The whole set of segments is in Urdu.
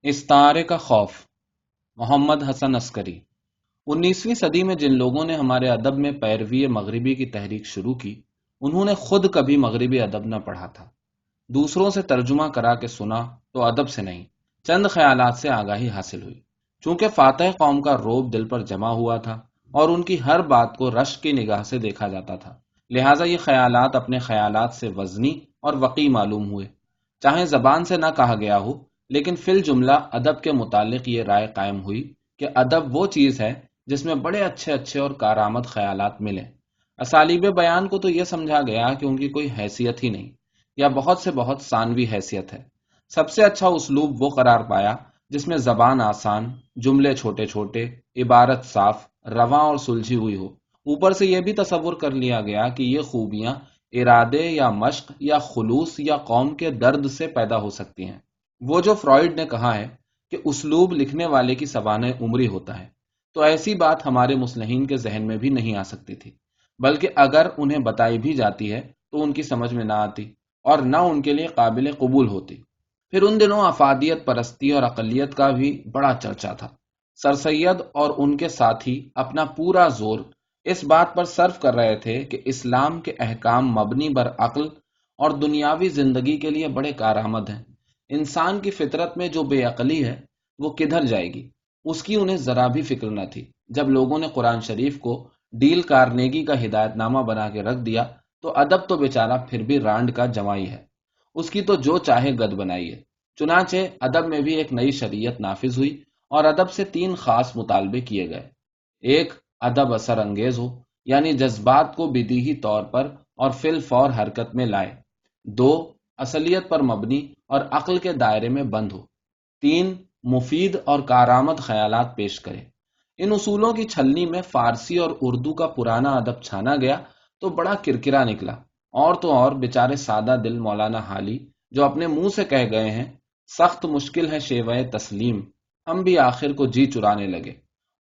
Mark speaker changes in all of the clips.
Speaker 1: استعارے کا خوف، محمد حسن عسکری۔ 19ویں صدی میں جن لوگوں نے ہمارے ادب میں پیروی مغربی کی تحریک شروع کی، انہوں نے خود کبھی مغربی ادب نہ پڑھا تھا۔ دوسروں سے ترجمہ کرا کے سنا تو ادب سے نہیں، چند خیالات سے آگاہی حاصل ہوئی۔ چونکہ فاتح قوم کا روب دل پر جمع ہوا تھا اور ان کی ہر بات کو رشک کی نگاہ سے دیکھا جاتا تھا، لہٰذا یہ خیالات اپنے خیالات سے وزنی اور وقی معلوم ہوئے۔ چاہے زبان سے نہ کہا گیا ہو، لیکن فی الجملہ ادب کے متعلق یہ رائے قائم ہوئی کہ ادب وہ چیز ہے جس میں بڑے اچھے اچھے اور کارآمد خیالات ملیں۔ اسالیب بیان کو تو یہ سمجھا گیا کہ ان کی کوئی حیثیت ہی نہیں، یا بہت سے بہت ثانوی حیثیت ہے۔ سب سے اچھا اسلوب وہ قرار پایا جس میں زبان آسان، جملے چھوٹے چھوٹے، عبارت صاف، رواں اور سلجھی ہوئی ہو۔ اوپر سے یہ بھی تصور کر لیا گیا کہ یہ خوبیاں ارادے یا مشق یا خلوص یا قوم کے درد سے پیدا ہو سکتی ہیں۔ وہ جو فرائیڈ نے کہا ہے کہ اسلوب لکھنے والے کی سوانح عمری ہوتا ہے، تو ایسی بات ہمارے مصلحین کے ذہن میں بھی نہیں آ سکتی تھی، بلکہ اگر انہیں بتائی بھی جاتی ہے تو ان کی سمجھ میں نہ آتی اور نہ ان کے لیے قابل قبول ہوتی۔ پھر ان دنوں افادیت پرستی اور اقلیت کا بھی بڑا چرچا تھا۔ سر سید اور ان کے ساتھی اپنا پورا زور اس بات پر صرف کر رہے تھے کہ اسلام کے احکام مبنی بر عقل اور دنیاوی زندگی کے لیے بڑے کارآمد ہیں۔ انسان کی فطرت میں جو بے عقلی ہے وہ کدھر جائے گی، اس کی انہیں ذرا بھی فکر نہ تھی۔ جب لوگوں نے قرآن شریف کو ڈیل کارنیگی کا ہدایت نامہ بنا کے رکھ دیا تو ادب تو بیچارہ پھر بھی رانڈ کا جوائی ہے، اس کی تو جو چاہے گد بنائی ہے۔ چنانچہ ادب میں بھی ایک نئی شریعت نافذ ہوئی اور ادب سے 3 خاص مطالبے کیے گئے۔ ایک، ادب اثر انگیز ہو، یعنی جذبات کو بدیہی طور پر اور فی الفور حرکت میں لائے۔ 2، اصلیت پر مبنی اور عقل کے دائرے میں بند ہو۔ 3، مفید اور کارآمد خیالات پیش کرے۔ ان اصولوں کی چھلنی میں فارسی اور اردو کا پرانا ادب چھانا گیا تو بڑا کرکرا نکلا۔ اور تو اور بیچارے سادہ دل مولانا حالی جو اپنے منہ سے کہہ گئے ہیں سخت مشکل ہے شیوہ تسلیم، ہم بھی آخر کو جی چرانے لگے۔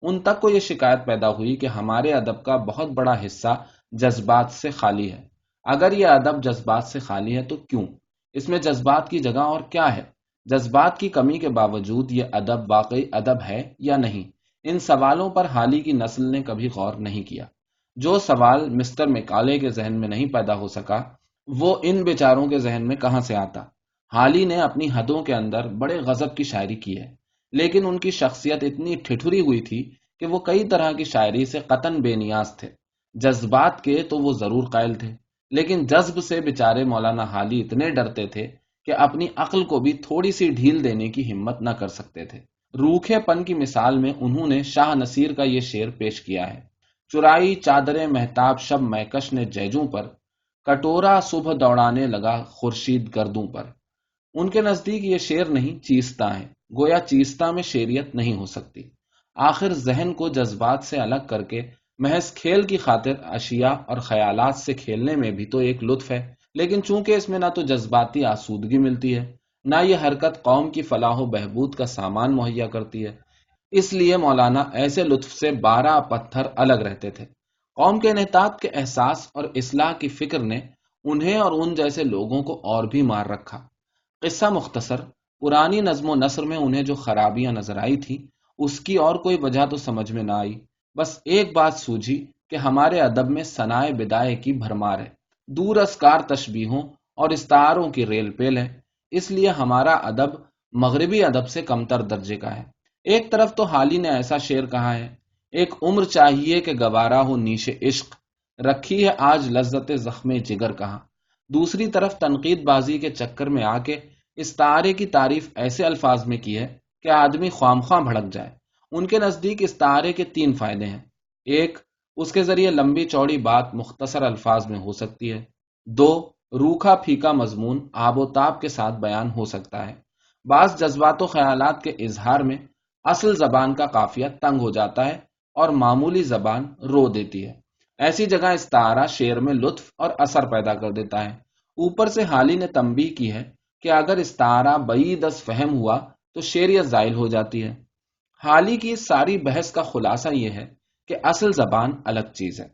Speaker 1: ان تک کو یہ شکایت پیدا ہوئی کہ ہمارے ادب کا بہت بڑا حصہ جذبات سے خالی ہے۔ اگر یہ ادب جذبات سے خالی ہے تو کیوں؟ اس میں جذبات کی جگہ اور کیا ہے؟ جذبات کی کمی کے باوجود یہ ادب واقعی ادب ہے یا نہیں؟ ان سوالوں پر حالی کی نسل نے کبھی غور نہیں کیا۔ جو سوال مسٹر میکالے کے ذہن میں نہیں پیدا ہو سکا، وہ ان بیچاروں کے ذہن میں کہاں سے آتا؟ حالی نے اپنی حدوں کے اندر بڑے غضب کی شاعری کی ہے، لیکن ان کی شخصیت اتنی ٹھٹھری ہوئی تھی کہ وہ کئی طرح کی شاعری سے قطعاً بے نیاز تھے۔ جذبات کے تو وہ ضرور قائل تھے، لیکن جذب سے بیچارے مولانا حالی اتنے ڈرتے تھے کہ اپنی عقل کو بھی تھوڑی سی ڈھیل دینے کی ہمت نہ کر سکتے تھے۔ روکھے پن کی مثال میں انہوں نے شاہ نصیر کا یہ شعر پیش کیا ہے: چرائی چادر مہتاب شب میکش نے جیجوں پر، کٹورا صبح دوڑانے لگا خورشید گردوں پر۔ ان کے نزدیک یہ شعر نہیں چیستہ ہے، گویا چیستہ میں شعریت نہیں ہو سکتی۔ آخر ذہن کو جذبات سے الگ کر کے محض کھیل کی خاطر اشیاء اور خیالات سے کھیلنے میں بھی تو ایک لطف ہے، لیکن چونکہ اس میں نہ تو جذباتی آسودگی ملتی ہے، نہ یہ حرکت قوم کی فلاح و بہبود کا سامان مہیا کرتی ہے، اس لیے مولانا ایسے لطف سے 12 پتھر الگ رہتے تھے۔ قوم کے انحطاط کے احساس اور اصلاح کی فکر نے انہیں اور ان جیسے لوگوں کو اور بھی مار رکھا۔ قصہ مختصر، پرانی نظم و نثر میں انہیں جو خرابیاں نظر آئی تھی اس کی اور کوئی وجہ تو سمجھ میں نہ آئی، بس ایک بات سوجھی کہ ہمارے ادب میں ثنائے بدائے کی بھرمار ہے، دور ازکار تشبیہوں اور استعاروں کی ریل پیل ہے، اس لیے ہمارا ادب مغربی ادب سے کمتر درجے کا ہے۔ ایک طرف تو حالی نے ایسا شعر کہا ہے: ایک عمر چاہیے کہ گوارا ہو نیش عشق، رکھی ہے آج لذت زخم جگر کہاں۔ دوسری طرف تنقید بازی کے چکر میں آ کے استعارے کی تعریف ایسے الفاظ میں کی ہے کہ آدمی خواہ مخواہ بھڑک جائے۔ ان کے نزدیک استعارے کے 3 فائدے ہیں: ایک، اس کے ذریعے لمبی چوڑی بات مختصر الفاظ میں ہو سکتی ہے۔ 2، روکھا پھیکا مضمون آب و تاب کے ساتھ بیان ہو سکتا ہے۔ بعض جذبات و خیالات کے اظہار میں اصل زبان کا قافیہ تنگ ہو جاتا ہے اور معمولی زبان رو دیتی ہے، ایسی جگہ استعارہ شعر میں لطف اور اثر پیدا کر دیتا ہے۔ اوپر سے حالی نے تنبیہ کی ہے کہ اگر استعارہ بعید از فہم ہوا تو شعریت زائل ہو جاتی ہے۔ حالی کی اس ساری بحث کا خلاصہ یہ ہے کہ اصل زبان الگ چیز ہے،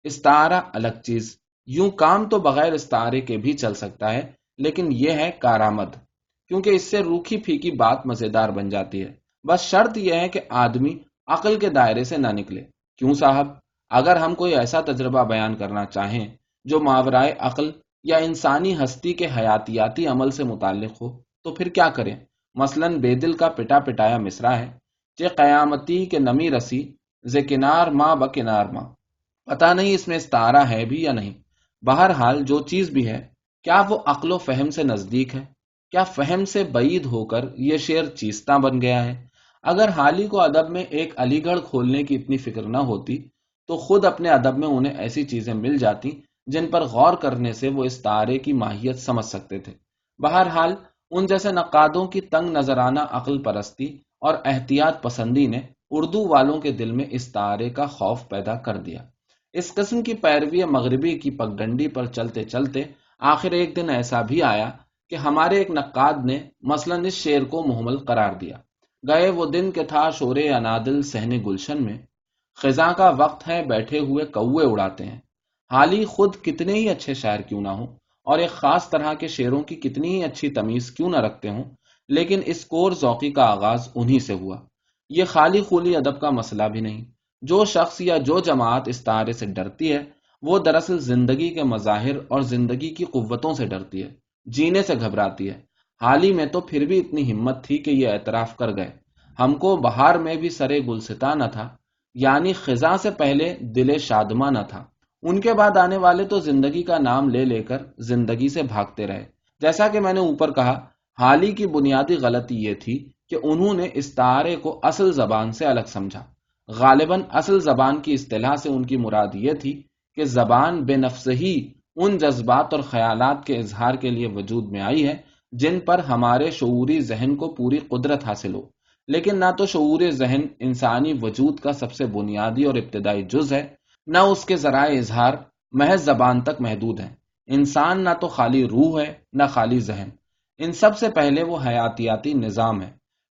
Speaker 1: استعارہ الگ چیز۔ یوں کام تو بغیر استعارے کے بھی چل سکتا ہے، لیکن یہ ہے کارآمد۔ کیونکہ اس سے روکھی پھیکی بات مزیدار بن جاتی ہے۔ بس شرط یہ ہے کہ آدمی عقل کے دائرے سے نہ نکلے۔ کیوں صاحب؟ اگر ہم کوئی ایسا تجربہ بیان کرنا چاہیں جو ماورائے عقل یا انسانی ہستی کے حیاتیاتی عمل سے متعلق ہو تو پھر کیا کریں؟ مثلاً بے دل کا پٹا پٹایا مصرع ہے کہ قیامتی کے نمی رسی ز کنار ماں بکنار ماں۔ پتہ نہیں اس میں استعارہ ہے بھی یا نہیں۔ بہرحال جو چیز بھی ہے، کیا وہ عقل و فہم سے نزدیک ہے؟ کیا فہم سے بعید ہو کر یہ شعر چیستہ بن گیا ہے؟ اگر حالی کو ادب میں ایک علی گڑھ کھولنے کی اتنی فکر نہ ہوتی تو خود اپنے ادب میں انہیں ایسی چیزیں مل جاتی جن پر غور کرنے سے وہ استعارے کی ماہیت سمجھ سکتے تھے۔ بہرحال ان جیسے نقادوں کی تنگ نظرانہ عقل پرستی اور احتیاط پسندی نے اردو والوں کے دل میں استعارے کا خوف پیدا کر دیا۔ اس قسم کی پیروی مغربی کی پگڈنڈی پر چلتے چلتے آخر ایک دن ایسا بھی آیا کہ ہمارے ایک نقاد نے مثلاً اس شعر کو مہمل قرار دیا: گئے وہ دن کہ تھا شور انادل صحن گلشن میں، خزاں کا وقت ہے بیٹھے ہوئے کوے اڑاتے ہیں۔ حالی خود کتنے ہی اچھے شاعر کیوں نہ ہوں اور ایک خاص طرح کے شعروں کی کتنی ہی اچھی تمیز کیوں نہ رکھتے ہوں، لیکن اس کور ذوقی کا آغاز انہی سے ہوا۔ یہ خالی خولی ادب کا مسئلہ بھی نہیں۔ جو شخص یا جو جماعت استعارے سے ڈرتی ہے وہ دراصل زندگی کے مظاہر اور زندگی کی قوتوں سے ڈرتی ہے، جینے سے گھبراتی ہے۔ حالی میں تو پھر بھی اتنی ہمت تھی کہ یہ اعتراف کر گئے: ہم کو بہار میں بھی سرے گلستہ نہ تھا، یعنی خزاں سے پہلے دل شادماں نہ تھا۔ ان کے بعد آنے والے تو زندگی کا نام لے لے کر زندگی سے بھاگتے رہے۔ جیسا کہ میں نے اوپر کہا، حالی کی بنیادی غلطی یہ تھی کہ انہوں نے استعارے کو اصل زبان سے الگ سمجھا۔ غالباً اصل زبان کی اصطلاح سے ان کی مراد یہ تھی کہ زبان بے نفس ہی ان جذبات اور خیالات کے اظہار کے لیے وجود میں آئی ہے جن پر ہمارے شعوری ذہن کو پوری قدرت حاصل ہو۔ لیکن نہ تو شعور ذہن انسانی وجود کا سب سے بنیادی اور ابتدائی جز ہے، نہ اس کے ذرائع اظہار محض زبان تک محدود ہیں۔ انسان نہ تو خالی روح ہے نہ خالی ذہن، ان سب سے پہلے وہ حیاتیاتی نظام ہے۔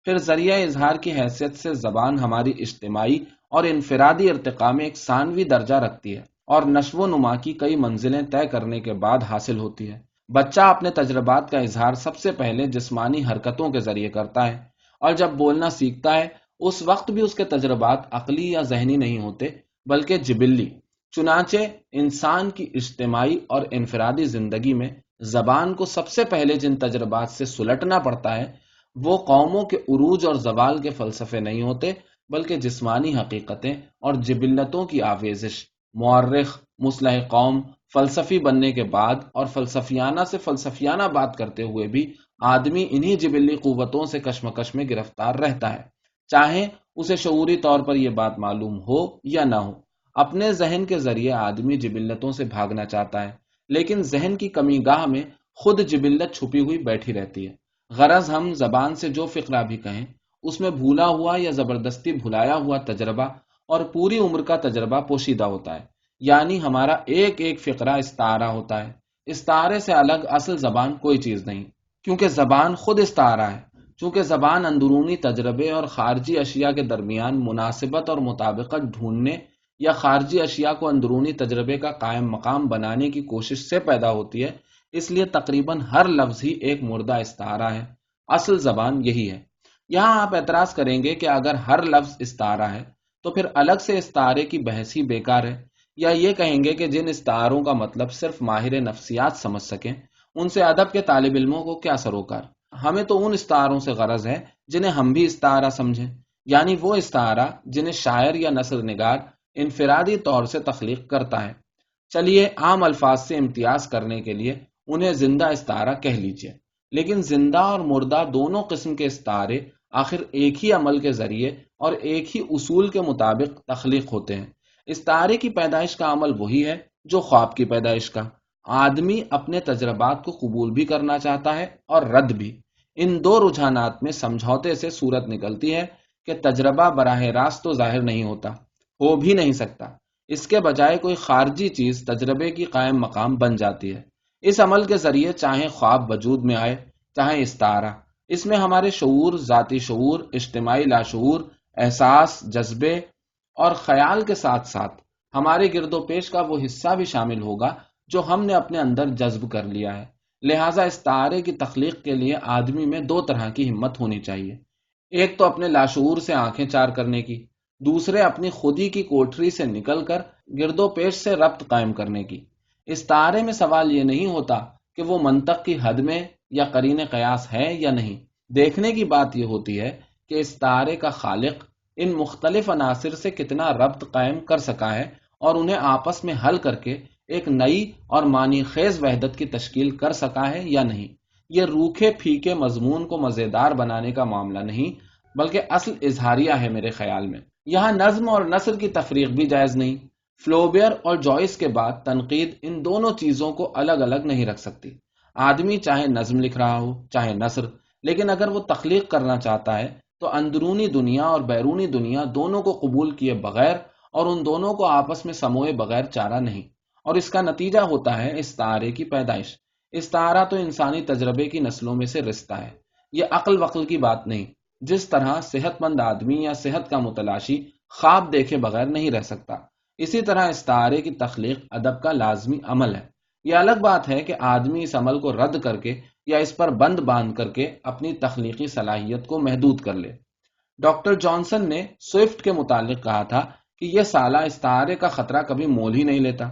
Speaker 1: پھر ذریعہ اظہار کی حیثیت سے زبان ہماری اجتماعی اور انفرادی ارتقاء میں ایک ثانوی درجہ رکھتی ہے اور نشو و نما کی کئی منزلیں طے کرنے کے بعد حاصل ہوتی ہے۔ بچہ اپنے تجربات کا اظہار سب سے پہلے جسمانی حرکتوں کے ذریعے کرتا ہے، اور جب بولنا سیکھتا ہے اس وقت بھی اس کے تجربات عقلی یا ذہنی نہیں ہوتے بلکہ جبلی۔ چنانچہ انسان کی اجتماعی اور انفرادی زندگی میں زبان کو سب سے پہلے جن تجربات سے سلٹنا پڑتا ہے وہ قوموں کے عروج اور زوال کے فلسفے نہیں ہوتے بلکہ جسمانی حقیقتیں اور جبلتوں کی آویزش۔ مورخ، مصلح قوم، فلسفی بننے کے بعد اور فلسفیانہ سے فلسفیانہ بات کرتے ہوئے بھی آدمی انہی جبلی قوتوں سے کشمکش میں گرفتار رہتا ہے، چاہے اسے شعوری طور پر یہ بات معلوم ہو یا نہ ہو۔ اپنے ذہن کے ذریعے آدمی جبلتوں سے بھاگنا چاہتا ہے، لیکن ذہن کی کمی گاہ میں خود جبلت چھپی ہوئی بیٹھی رہتی ہے۔ غرض ہم زبان سے جو فقرہ بھی کہیں اس میں بھولا ہوا یا زبردستی بھلایا ہوا تجربہ اور پوری عمر کا تجربہ پوشیدہ ہوتا ہے، یعنی ہمارا ایک ایک فقرہ استعارہ ہوتا ہے۔ استعارے سے الگ اصل زبان کوئی چیز نہیں، کیونکہ زبان خود استعارہ ہے۔ چونکہ زبان اندرونی تجربے اور خارجی اشیاء کے درمیان مناسبت اور مطابقت ڈھونڈنے یا خارجی اشیاء کو اندرونی تجربے کا قائم مقام بنانے کی کوشش سے پیدا ہوتی ہے، اس لیے تقریباً ہر لفظ ہی ایک مردہ استعارہ ہے۔ اصل زبان یہی ہے۔ یہاں آپ اعتراض کریں گے کہ اگر ہر لفظ استعارہ ہے تو پھر الگ سے استعارے کی بحث ہی بیکار ہے، یا یہ کہیں گے کہ جن استعاروں کا مطلب صرف ماہر نفسیات سمجھ سکیں ان سے ادب کے طالب علموں کو کیا سروکار۔ ہمیں تو ان استعاروں سے غرض ہے جنہیں ہم بھی استعارہ سمجھیں، یعنی وہ استعارہ جنہیں شاعر یا نثر نگار انفرادی طور سے تخلیق کرتا ہے۔ چلیے عام الفاظ سے امتیاز کرنے کے لیے انہیں زندہ استعارہ کہہ لیجئے، لیکن زندہ اور مردہ دونوں قسم کے استعارے آخر ایک ہی عمل کے ذریعے اور ایک ہی اصول کے مطابق تخلیق ہوتے ہیں۔ استعارے کی پیدائش کا عمل وہی ہے جو خواب کی پیدائش کا۔ آدمی اپنے تجربات کو قبول بھی کرنا چاہتا ہے اور رد بھی۔ ان دو رجحانات میں سمجھوتے سے صورت نکلتی ہے کہ تجربہ براہ راست تو ظاہر نہیں ہوتا، ہو بھی نہیں سکتا، اس کے بجائے کوئی خارجی چیز تجربے کی قائم مقام بن جاتی ہے۔ اس عمل کے ذریعے چاہے خواب وجود میں آئے چاہے استعارہ، اس میں ہمارے شعور، ذاتی شعور، اجتماعی لاشعور، احساس، جذبے اور خیال کے ساتھ ساتھ ہمارے گرد و پیش کا وہ حصہ بھی شامل ہوگا جو ہم نے اپنے اندر جذب کر لیا ہے۔ لہٰذا اس تارے کی تخلیق کے لیے آدمی میں دو طرح کی ہمت ہونی چاہیے، ایک تو اپنے لاشعور سے آنکھیں چار کرنے کی، دوسرے اپنی خودی کی کوٹری سے نکل کر گرد و پیش سے ربط قائم کرنے کی۔ اس تارے میں سوال یہ نہیں ہوتا کہ وہ منطق کی حد میں یا قرین قیاس ہے یا نہیں، دیکھنے کی بات یہ ہوتی ہے کہ اس تارے کا خالق ان مختلف عناصر سے کتنا ربط قائم کر سکا ہے اور انہیں آپس میں حل کر کے ایک نئی اور معنی خیز وحدت کی تشکیل کر سکا ہے یا نہیں۔ یہ روکھے پھیکے مضمون کو مزیدار بنانے کا معاملہ نہیں، بلکہ اصل اظہاریہ ہے میرے خیال میں۔ یہاں نظم اور نثر کی تفریق بھی جائز نہیں۔ فلوبیر اور جوائس کے بعد تنقید ان دونوں چیزوں کو الگ الگ نہیں رکھ سکتی۔ آدمی چاہے نظم لکھ رہا ہو چاہے نثر، لیکن اگر وہ تخلیق کرنا چاہتا ہے تو اندرونی دنیا اور بیرونی دنیا دونوں کو قبول کیے بغیر اور ان دونوں کو آپس میں سموئے بغیر چارہ نہیں، اور اس کا نتیجہ ہوتا ہے استعارے کی پیدائش۔ استعارہ تو انسانی تجربے کی نسلوں میں سے رشتہ ہے، یہ عقل وقل کی بات نہیں۔ جس طرح صحت مند آدمی یا صحت کا متلاشی خواب دیکھے بغیر نہیں رہ سکتا، اسی طرح استعارے کی تخلیق ادب کا لازمی عمل ہے۔ یہ الگ بات ہے کہ آدمی اس عمل کو رد کر کے یا اس پر بند باندھ کر کے اپنی تخلیقی صلاحیت کو محدود کر لے۔ ڈاکٹر جانسن نے سوئفٹ کے متعلق کہا تھا کہ یہ سالہ استعارے کا خطرہ کبھی مول ہی نہیں لیتا۔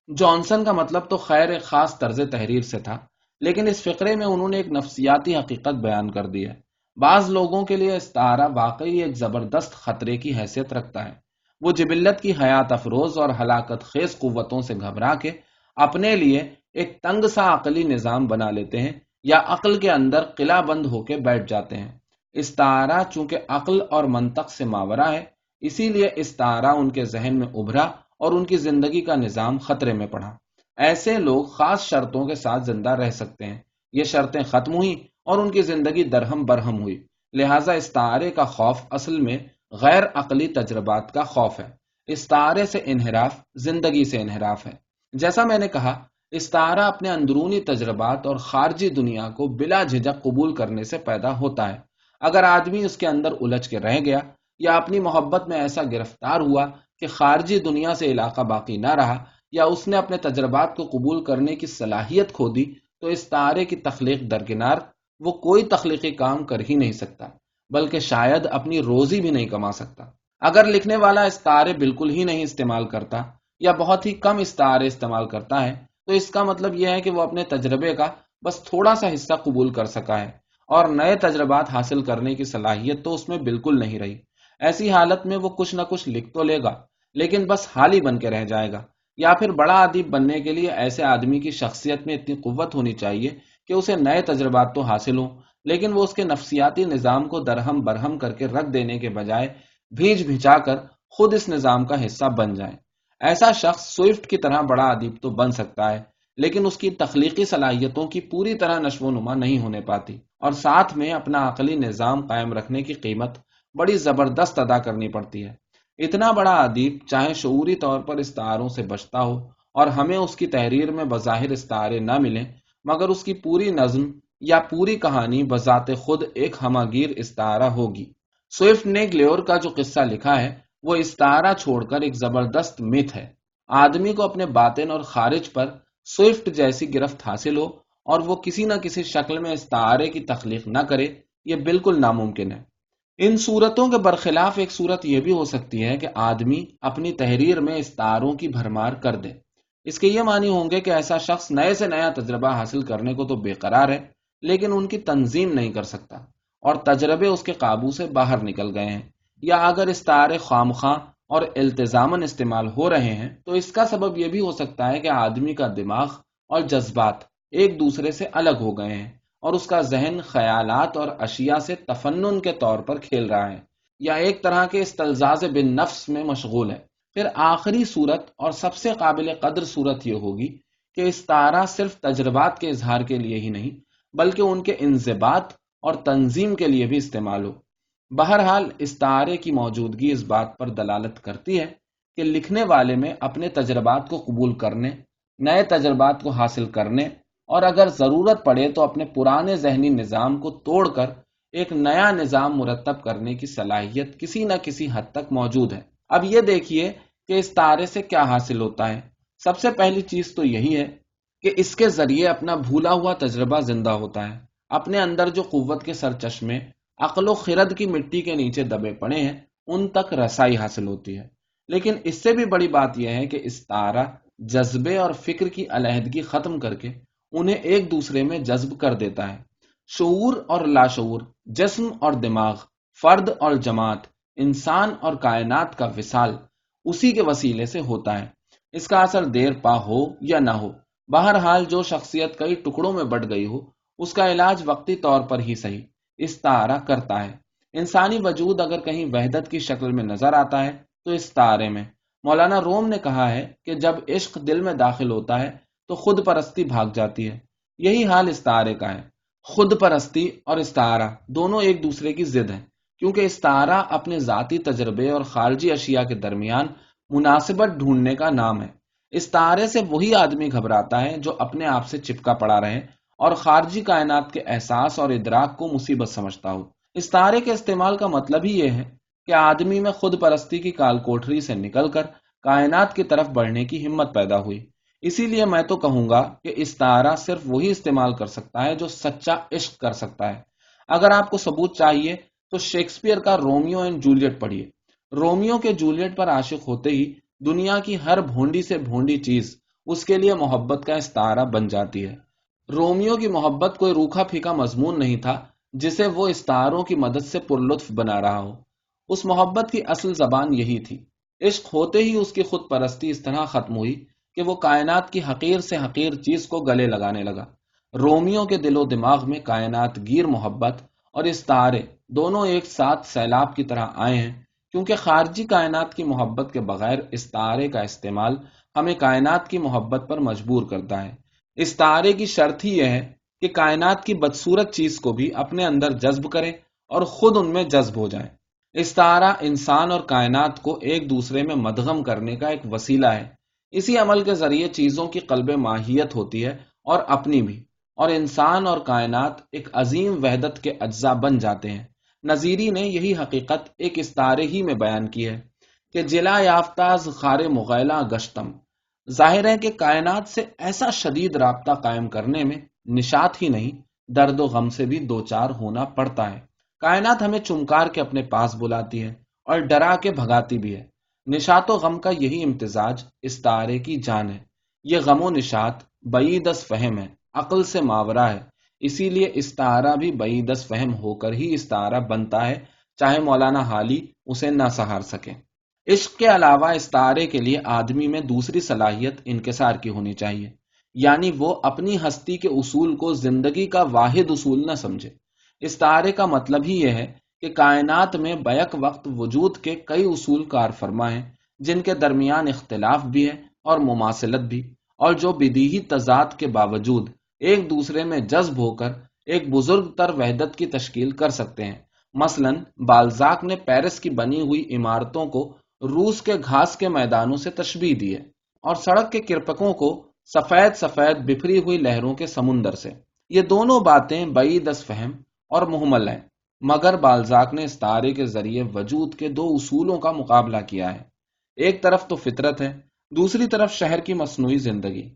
Speaker 1: جانسن کا مطلب تو خیر ایک خاص طرز تحریر سے تھا، لیکن اس فقرے میں انہوں نے ایک نفسیاتی حقیقت بیان کر دی ہے۔ بعض لوگوں کے لیے استعارہ واقعی ایک زبردست خطرے کی حیثیت رکھتا ہے۔ وہ جبلت کی حیات افروز اور ہلاکت خیز قوتوں سے گھبرا کے اپنے لیے ایک تنگ سا عقلی نظام بنا لیتے ہیں یا عقل کے اندر قلعہ بند ہو کے بیٹھ جاتے ہیں۔ استعارہ چونکہ عقل اور منطق سے ماورا ہے، اسی لیے استعارہ ان کے ذہن میں ابھرا اور ان کی زندگی کا نظام خطرے میں پڑا۔ ایسے لوگ خاص شرطوں کے ساتھ زندہ رہ سکتے ہیں، یہ شرطیں ختم ہوئیں اور ان کی زندگی درہم برہم ہوئی۔ لہٰذا استعارے کا خوف اصل میں غیر عقلی تجربات کا خوف ہے۔ استعارے سے انحراف زندگی سے انحراف ہے۔ جیسا میں نے کہا، استعارہ اپنے اندرونی تجربات اور خارجی دنیا کو بلا جھجک قبول کرنے سے پیدا ہوتا ہے۔ اگر آدمی اس کے اندر الجھ کے رہ گیا یا اپنی محبت میں ایسا گرفتار ہوا کہ خارجی دنیا سے علاقہ باقی نہ رہا، یا اس نے اپنے تجربات کو قبول کرنے کی صلاحیت کھو دی، تو استعارے کی تخلیق درکنار وہ کوئی تخلیقی کام کر ہی نہیں سکتا، بلکہ شاید اپنی روزی بھی نہیں کما سکتا۔ اگر لکھنے والا استعارے بالکل ہی نہیں استعمال کرتا یا بہت ہی کم استعارے استعمال کرتا ہے، تو اس کا مطلب یہ ہے کہ وہ اپنے تجربے کا بس تھوڑا سا حصہ قبول کر سکا ہے اور نئے تجربات حاصل کرنے کی صلاحیت تو اس میں بالکل نہیں رہی۔ ایسی حالت میں وہ کچھ نہ کچھ لکھ تو لے گا، لیکن بس حالی بن کے رہ جائے گا۔ یا پھر بڑا ادیب بننے کے لیے ایسے آدمی کی شخصیت میں اتنی قوت ہونی چاہیے کہ اسے نئے تجربات تو حاصل ہوں، لیکن وہ اس کے نفسیاتی نظام کو درہم برہم کر کے رکھ دینے کے بجائے بھیج بھجا کر خود اس نظام کا حصہ بن جائے۔ ایسا شخص سوئفٹ کی طرح بڑا ادیب تو بن سکتا ہے، لیکن اس کی تخلیقی صلاحیتوں کی پوری طرح نشو و نما نہیں ہونے پاتی، اور ساتھ میں اپنا عقلی نظام قائم رکھنے کی قیمت بڑی زبردست ادا کرنی پڑتی ہے۔ اتنا بڑا ادیب چاہے شعوری طور پر استعاروں سے بچتا ہو اور ہمیں اس کی تحریر میں بظاہر استعارے نہ ملیں، مگر اس کی پوری نظم یا پوری کہانی بذات خود ایک ہماگیر استعارہ ہوگی۔ سوئفٹ نے گلیور کا جو قصہ لکھا ہے وہ استعارہ چھوڑ کر ایک زبردست مت ہے۔ آدمی کو اپنے باطن اور خارج پر سوئفٹ جیسی گرفت حاصل ہو اور وہ کسی نہ کسی شکل میں استعارے کی تخلیق نہ کرے، یہ بالکل ناممکن ہے۔ ان صورتوں کے برخلاف ایک صورت یہ بھی ہو سکتی ہے کہ آدمی اپنی تحریر میں استعاروں کی بھرمار کر دے۔ اس کے یہ معنی ہوں گے کہ ایسا شخص نئے سے نیا تجربہ حاصل کرنے کو تو بے قرار ہے، لیکن ان کی تنظیم نہیں کر سکتا اور تجربے اس کے قابو سے باہر نکل گئے ہیں۔ یا اگر استعارے خامخواہ اور التزاماً استعمال ہو رہے ہیں تو اس کا سبب یہ بھی ہو سکتا ہے کہ آدمی کا دماغ اور جذبات ایک دوسرے سے الگ ہو گئے ہیں اور اس کا ذہن خیالات اور اشیاء سے تفنن کے طور پر کھیل رہا ہے، یا ایک طرح کے استلزاز بن نفس میں مشغول ہے۔ پھر آخری صورت اور سب سے قابل قدر صورت یہ ہوگی کہ استعارہ صرف تجربات کے اظہار کے لیے ہی نہیں بلکہ ان کے انضباط اور تنظیم کے لیے بھی استعمال ہو۔ بہرحال استعارے کی موجودگی اس بات پر دلالت کرتی ہے کہ لکھنے والے میں اپنے تجربات کو قبول کرنے، نئے تجربات کو حاصل کرنے اور اگر ضرورت پڑے تو اپنے پرانے ذہنی نظام کو توڑ کر ایک نیا نظام مرتب کرنے کی صلاحیت کسی نہ کسی حد تک موجود ہے۔ اب یہ دیکھیے کہ استعارے سے کیا حاصل ہوتا ہے۔ سب سے پہلی چیز تو یہی ہے کہ اس کے ذریعے اپنا بھولا ہوا تجربہ زندہ ہوتا ہے، اپنے اندر جو قوت کے سرچشمے عقل و خرد کی مٹی کے نیچے دبے پڑے ہیں ان تک رسائی حاصل ہوتی ہے۔ لیکن اس سے بھی بڑی بات یہ ہے کہ استعارہ جذبے اور فکر کی علیحدگی ختم کر کے انہیں ایک دوسرے میں جذب کر دیتا ہے۔ شعور اور لاشعور، جسم اور دماغ، فرد اور جماعت، انسان اور کائنات کا وصال اسی کے وسیلے سے ہوتا ہے۔ اس کا اثر دیر پا ہو یا نہ ہو، بہرحال جو شخصیت کئی ٹکڑوں میں بٹ گئی ہو اس کا علاج وقتی طور پر ہی صحیح استعارہ کرتا ہے۔ انسانی وجود اگر کہیں وحدت کی شکل میں نظر آتا ہے تو استعارے میں۔ مولانا روم نے کہا ہے کہ جب عشق دل میں داخل ہوتا ہے تو خود پرستی بھاگ جاتی ہے۔ یہی حال استعارے کا ہے۔ خود پرستی اور استعارہ دونوں ایک دوسرے کی ضد ہیں، کیونکہ استعارہ اپنے ذاتی تجربے اور خارجی اشیاء کے درمیان مناسبت ڈھونڈنے کا نام ہے۔ استعارے سے وہی آدمی گھبراتا ہے جو اپنے آپ سے چپکا پڑا رہے اور خارجی کائنات کے احساس اور ادراک کو مصیبت سمجھتا ہو۔ استعارے کے استعمال کا مطلب ہی یہ ہے کہ آدمی میں خود پرستی کی کال کوٹری سے نکل کر کائنات کی طرف بڑھنے کی ہمت پیدا ہوئی۔ اسی لیے میں تو کہوں گا کہ استعارہ صرف وہی استعمال کر سکتا ہے جو سچا عشق کر سکتا ہے۔ اگر آپ کو ثبوت چاہیے تو شیکسپیئر کا رومیو اینڈ جولیٹ پڑھیے۔ رومیو کے جولیٹ پر عاشق ہوتے ہی دنیا کی ہر بھونڈی سے بھونڈی چیز اس کے لیے محبت کا استعارہ بن جاتی ہے۔ رومیو کی محبت کوئی روکھا پھیکا مضمون نہیں تھا جسے وہ استعاروں کی مدد سے پرلطف بنا رہا ہو۔ اس محبت کی اصل زبان یہی تھی۔ عشق ہوتے ہی اس کی خود پرستی اس طرح ختم ہوئی کہ وہ کائنات کی حقیر سے حقیر چیز کو گلے لگانے لگا۔ رومیو کے دل و دماغ میں کائنات گیر محبت اور استعارے دونوں ایک ساتھ سیلاب کی طرح آئے ہیں، کیونکہ خارجی کائنات کی محبت کے بغیر استعارے کا استعمال ہمیں کائنات کی محبت پر مجبور کرتا ہے۔ استعارے کی شرط ہی یہ ہے کہ کائنات کی بدصورت چیز کو بھی اپنے اندر جذب کرے اور خود ان میں جذب ہو جائے۔ استعارہ انسان اور کائنات کو ایک دوسرے میں مدغم کرنے کا ایک وسیلہ ہے۔ اسی عمل کے ذریعے چیزوں کی قلب ماہیت ہوتی ہے اور اپنی بھی، اور انسان اور کائنات ایک عظیم وحدت کے اجزاء بن جاتے ہیں۔ نظیری نے یہی حقیقت ایک استعارے ہی میں بیان کی ہے کہ جلا یافتاز خار مغیلہ گشتم۔ ظاہر ہے کہ کائنات سے ایسا شدید رابطہ قائم کرنے میں نشاط ہی نہیں، درد و غم سے بھی دوچار ہونا پڑتا ہے۔ کائنات ہمیں چمکار کے اپنے پاس بلاتی ہے اور ڈرا کے بھگاتی بھی ہے۔ نشاط و غم کا یہی امتزاج استعارے کی جان ہے۔ یہ غم و نشاط بعید از فہم ہے، عقل سے ماورا ہے۔ اسی لیے استعارہ بھی بعید از فہم ہو کر ہی استعارہ بنتا ہے، چاہے مولانا حالی اسے نہ سہار سکے۔ عشق کے علاوہ استعارے کے لیے آدمی میں دوسری صلاحیت انکسار کی ہونی چاہیے، یعنی وہ اپنی ہستی کے اصول کو زندگی کا واحد اصول نہ سمجھے۔ استعارے کا مطلب ہی یہ ہے کہ کائنات میں بیک وقت وجود کے کئی اصول کار فرما ہیں جن کے درمیان اختلاف بھی ہے اور مماثلت بھی، اور جو بدیہی تضاد کے باوجود ایک دوسرے میں جذب ہو کر ایک بزرگ تر وحدت کی تشکیل کر سکتے ہیں۔ مثلا بالزاک نے پیرس کی بنی ہوئی عمارتوں کو روس کے گھاس کے میدانوں سے تشبیہ دی ہے، اور سڑک کے کرپکوں کو سفید سفید بکھری ہوئی لہروں کے سمندر سے۔ یہ دونوں باتیں بعید از فہم اور مہمل ہیں، مگر بالزاک نے استعارے کے ذریعے وجود کے دو اصولوں کا مقابلہ کیا ہے۔ ایک طرف تو فطرت ہے، دوسری طرف شہر کی مصنوعی زندگی۔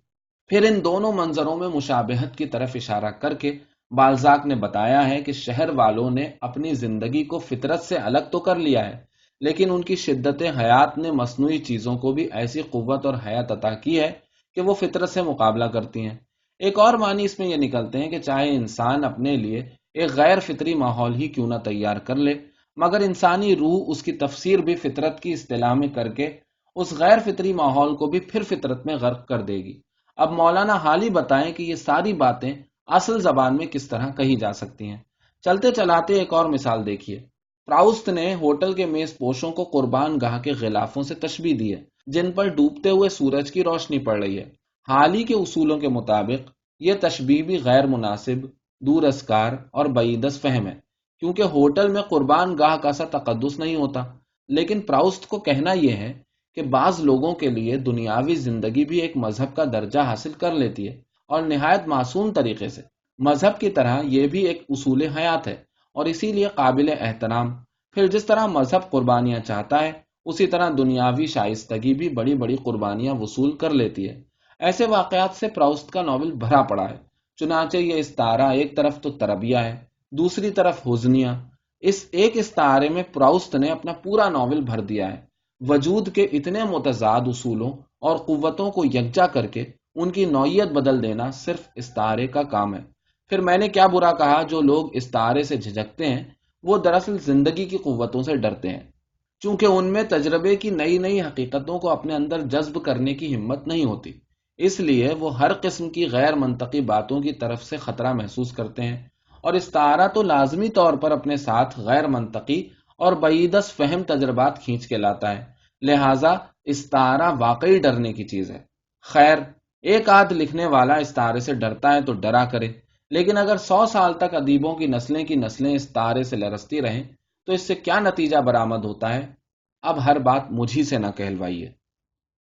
Speaker 1: پھر ان دونوں منظروں میں مشابہت کی طرف اشارہ کر کے بالزاک نے بتایا ہے کہ شہر والوں نے اپنی زندگی کو فطرت سے الگ تو کر لیا ہے، لیکن ان کی شدت حیات نے مصنوعی چیزوں کو بھی ایسی قوت اور حیات عطا کی ہے کہ وہ فطرت سے مقابلہ کرتی ہیں۔ ایک اور معنی اس میں یہ نکلتے ہیں کہ چاہے انسان اپنے لیے ایک غیر فطری ماحول ہی کیوں نہ تیار کر لے، مگر انسانی روح اس کی تفسیر بھی فطرت کی اصطلاح میں کر کے اس غیر فطری ماحول کو بھی پھر فطرت میں غرق کر دے گی۔ اب مولانا حالی بتائیں کہ یہ ساری باتیں اصل زبان میں کس طرح کہی جا سکتی ہیں۔ چلتے چلاتے ایک اور مثال دیکھیے۔ پراؤسٹ نے ہوٹل کے میز پوشوں کو قربان گاہ کے غلافوں سے تشبیہ دی ہے جن پر ڈوبتے ہوئے سورج کی روشنی پڑ رہی ہے۔ حالی کے اصولوں کے مطابق یہ تشبیہ بھی غیر مناسب، دور ازکار اور بعید از فہم ہے، کیونکہ ہوٹل میں قربان گاہ کا سا تقدس نہیں ہوتا۔ لیکن پراؤسٹ کو کہنا یہ ہے کہ بعض لوگوں کے لیے دنیاوی زندگی بھی ایک مذہب کا درجہ حاصل کر لیتی ہے، اور نہایت معصوم طریقے سے۔ مذہب کی طرح یہ بھی ایک اصول حیات ہے اور اسی لیے قابل احترام۔ پھر جس طرح مذہب قربانیاں چاہتا ہے، اسی طرح دنیاوی شائستگی بھی بڑی بڑی قربانیاں وصول کر لیتی ہے۔ ایسے واقعات سے پراؤسٹ کا ناول بھرا پڑا ہے۔ چنانچہ یہ استعارہ ایک طرف تو تربیہ ہے، دوسری طرف حزنیہ۔ اس ایک استعارے میں پراؤسٹ نے اپنا پورا ناول بھر دیا ہے، وجود کے اتنے متضاد اصولوں اور قوتوں کو یکجا کر کے ان کی نوعیت بدل دینا صرف استعارے کا کام ہے۔ پھر میں نے کیا برا کہا جو لوگ استعارے سے جھجکتے ہیں، وہ دراصل زندگی کی قوتوں سے ڈرتے ہیں، چونکہ ان میں تجربے کی نئی نئی حقیقتوں کو اپنے اندر جذب کرنے کی ہمت نہیں ہوتی، اس لیے وہ ہر قسم کی غیر منطقی باتوں کی طرف سے خطرہ محسوس کرتے ہیں، اور استعارہ تو لازمی طور پر اپنے ساتھ غیر منطقی اور بعید از فہم تجربات کھینچ کے لاتا ہے، لہذا استعارہ واقعی ڈرنے کی چیز ہے۔ خیر، ایک آدھ لکھنے والا استعارے سے ڈرتا ہے تو ڈرا کرے، لیکن اگر 100 سال تک ادیبوں کی نسلیں استعارے سے لرزتی رہیں تو اس سے کیا نتیجہ برآمد ہوتا ہے؟ اب ہر بات مجھی سے نہ کہلوائیے۔